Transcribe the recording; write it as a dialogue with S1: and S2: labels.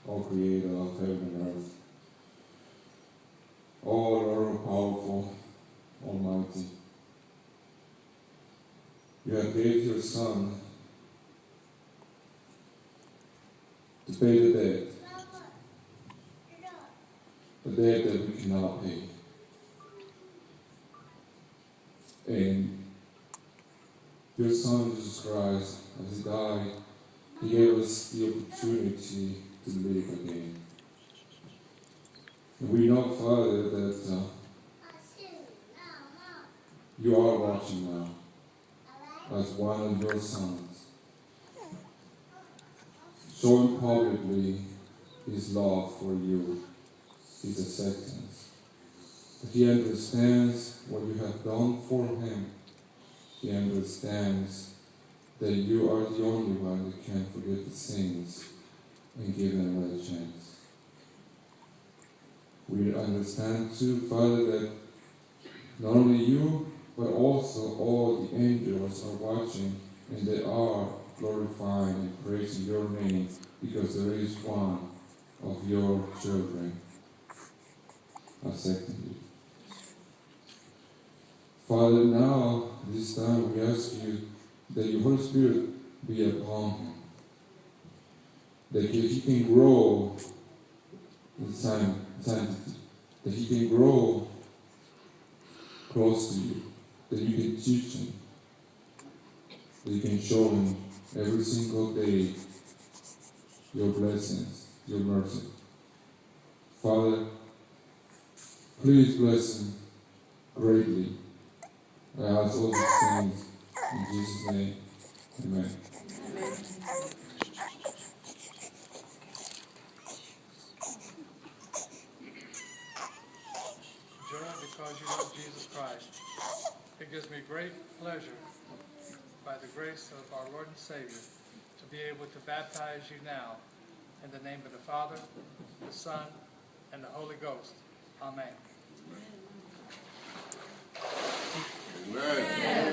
S1: O Creator of heaven and earth, all are powerful, almighty. You have gave your Son to pay the debt that we cannot pay. And your Son, Jesus Christ, as He died, He gave us the opportunity to live again. And we know, Father, that you are watching now as one of your sons, showing publicly His love for you, His acceptance. That He understands what you have done for Him. He understands that you are the only one who can forgive the sins and give them another chance. We understand too, Father, that not only you, but also all the angels are watching, and they are glorifying and praising your name, because there is one of your children accepting you. Father, now, this time, we ask you that your Holy Spirit be upon him. That he can grow in sanctity. That he can grow close to you. That you can teach him. That you can show him every single day your blessings, your mercy. Father, please bless him greatly. I ask all these things in Jesus' name. Amen.
S2: Amen.
S3: Joy, because you love Jesus Christ, it gives me great pleasure, by the grace of our Lord and Savior, to be able to baptize you now in the name of the Father, the Son, and the Holy Ghost. Amen.
S1: Amen.